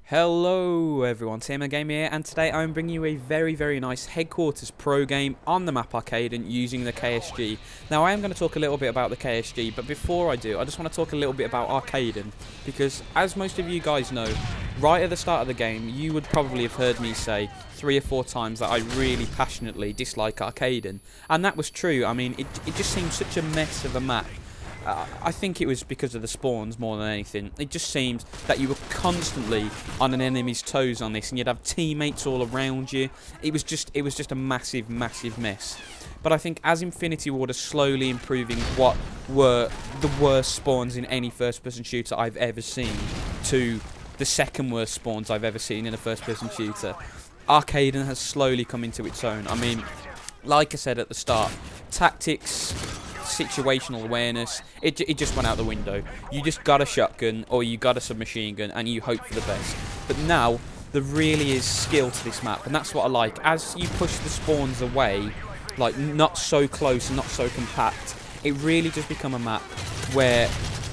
Hello everyone, TMMgamer here, and today I'm bringing you a very nice Headquarters pro game on the map Arkaden using the KSG. Now I am going to talk a little bit about the KSG, but before I do, I just want to talk a little bit about Arkaden, because as most of you guys know, right at the start of the game, you would probably have heard me say 3 or 4 times that I really passionately dislike Arkaden, and that was true. I mean, it just seemed such a mess of a map. I think it was because of the spawns more than anything. It just seemed that you were constantly on an enemy's toes on this, and you'd have teammates all around you. It was just a massive mess. But I think as Infinity Ward is slowly improving what were the worst spawns in any first-person shooter I've ever seen to the second worst spawns I've ever seen in a first-person shooter, Arkaden has slowly come into its own. I mean, like I said at the start, tactics, situational awareness, it just went out the window. You just got a shotgun or you got a submachine gun and you hope for the best. But now there really is skill to this map, and that's what I like. As you push the spawns away, like not so close and not so compact, it really does become a map where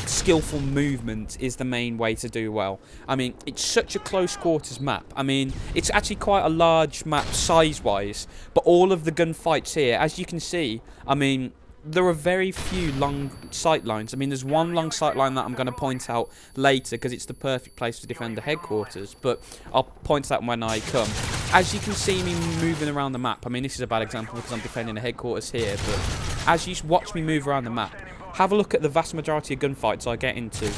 skillful movement is the main way to do well. I mean, it's such a close quarters map. I mean, it's actually quite a large map size wise, but all of the gunfights here, as you can see, I mean, there are very few long sight lines. I mean, there's one long sight line that I'm going to point out later because it's the perfect place to defend the headquarters, but I'll point that when I come. As you can see me moving around the map, I mean, this is a bad example because I'm defending the headquarters here, but as you watch me move around the map, have a look at the vast majority of gunfights I get into.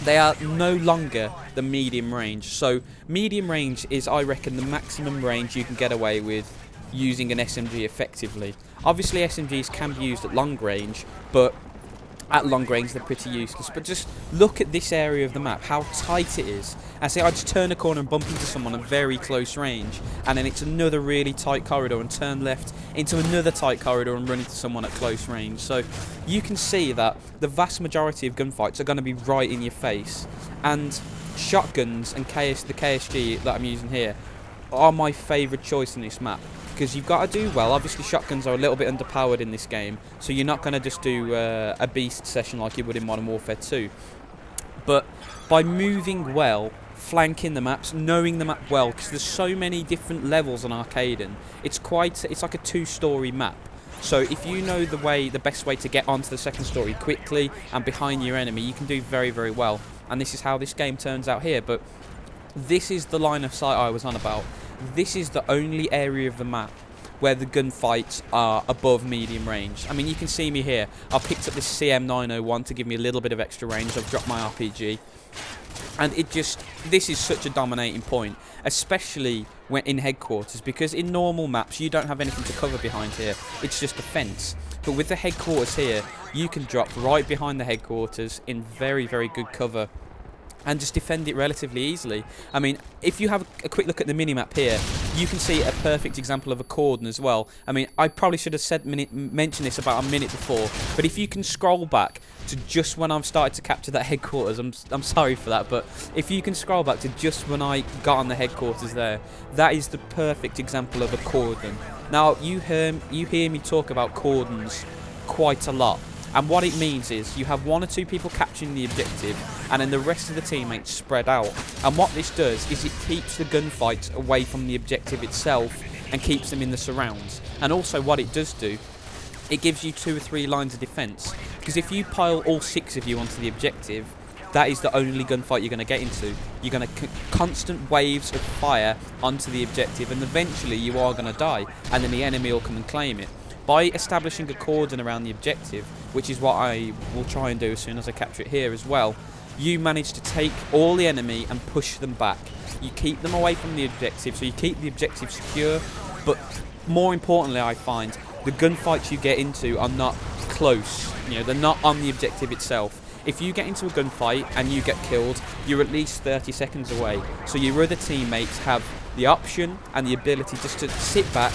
They are no longer the medium range. So medium range is, I reckon, the maximum range you can get away with using an SMG effectively. Obviously SMGs can be used at long range, but at long range they're pretty useless. But just look at this area of the map, how tight it is. I say I just turn a corner and bump into someone at very close range, and then it's another really tight corridor, and turn left into another tight corridor and run into someone at close range. So you can see that the vast majority of gunfights are going to be right in your face, and shotguns and the KSG that I'm using here are my favourite choice in this map, because you've got to do well. Obviously shotguns are a little bit underpowered in this game, so you're not going to just do a beast session like you would in Modern Warfare 2. But by moving well, flanking the maps, knowing the map well, because there's so many different levels on Arkaden, it's like a 2-story map. So if you know the best way to get onto the second story quickly and behind your enemy, you can do very well. And this is how this game turns out here. But this is the line of sight I was on about. This is the only area of the map where the gunfights are above medium range. I mean, you can see me here. I've picked up this CM901 to give me a little bit of extra range. I've dropped my RPG. And this is such a dominating point, especially when in headquarters, because in normal maps you don't have anything to cover behind here. It's just a fence. But with the headquarters here, you can drop right behind the headquarters in very good cover and just defend it relatively easily. I mean, if you have a quick look at the minimap here, you can see a perfect example of Arkaden as well. I mean, I probably should have mentioned this about a minute before, but if you can scroll back to just when I've started to capture that headquarters, I'm sorry for that, but if you can scroll back to just when I got on the headquarters there, that is the perfect example of Arkaden. Now, you hear me talk about cordons quite a lot. And what it means is you have 1 or 2 people capturing the objective, and then the rest of the teammates spread out. And what this does is it keeps the gunfights away from the objective itself and keeps them in the surrounds. And also what it does do, it gives you 2 or 3 lines of defence. Because if you pile all 6 of you onto the objective, that is the only gunfight you're going to get into. You're going to constant waves of fire onto the objective, and eventually you are going to die, and then the enemy will come and claim it. By establishing a cordon around the objective, which is what I will try and do as soon as I capture it here as well, you manage to take all the enemy and push them back. You keep them away from the objective, so you keep the objective secure, but more importantly I find, the gunfights you get into are not close. You know, they're not on the objective itself. If you get into a gunfight and you get killed, you're at least 30 seconds away. So your other teammates have the option and the ability just to sit back,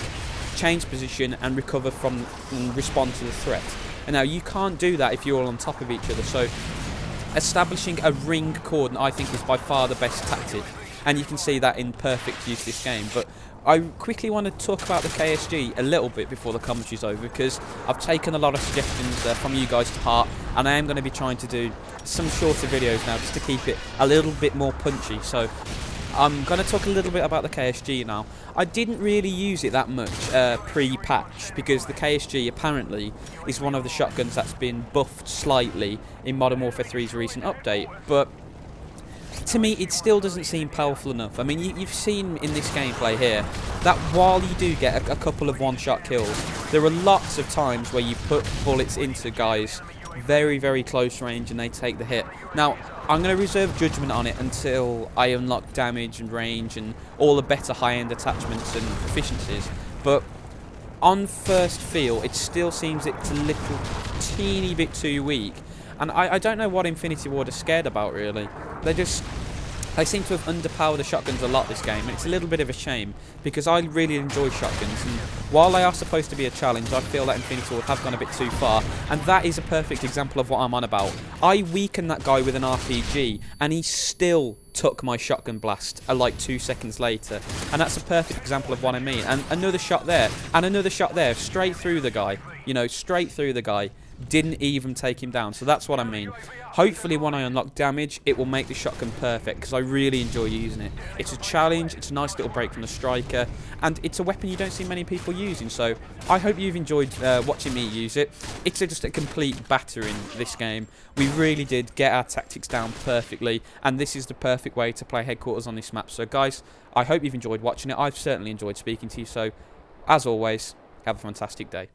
change position and recover from and respond to the threat. And now you can't do that if you're all on top of each other, so establishing a ring cordon I think is by far the best tactic, and you can see that in perfect use this game. But I quickly want to talk about the KSG a little bit before the commentary's over, because I've taken a lot of suggestions from you guys to heart, and I am going to be trying to do some shorter videos now just to keep it a little bit more punchy. So I'm going to talk a little bit about the KSG now. I didn't really use it that much pre-patch because the KSG apparently is one of the shotguns that's been buffed slightly in Modern Warfare 3's recent update, but to me it still doesn't seem powerful enough. I mean, you've seen in this gameplay here that while you do get a couple of one-shot kills, there are lots of times where you put bullets into guys very, very close range and they take the hit. Now, I'm going to reserve judgment on it until I unlock damage and range and all the better high-end attachments and efficiencies, but on first feel, it still seems it's a little teeny bit too weak. And I don't know what Infinity Ward are scared about, really. They seem to have underpowered the shotguns a lot this game, and it's a little bit of a shame, because I really enjoy shotguns, and while they are supposed to be a challenge, I feel that Infinity Ward have gone a bit too far, and that is a perfect example of what I'm on about. I weakened that guy with an RPG, and he still took my shotgun blast like 2 seconds later, and that's a perfect example of what I mean. And another shot there, and another shot there, straight through the guy, you know, straight through the guy. Didn't even take him down, so that's what I mean. Hopefully when I unlock damage, it will make the shotgun perfect, because I really enjoy using it. It's a challenge, it's a nice little break from the striker, and it's a weapon you don't see many people using, so I hope you've enjoyed watching me use it. It's just a complete battering, this game. We really did get our tactics down perfectly, and this is the perfect way to play Headquarters on this map. So guys, I hope you've enjoyed watching it. I've certainly enjoyed speaking to you, so as always, have a fantastic day.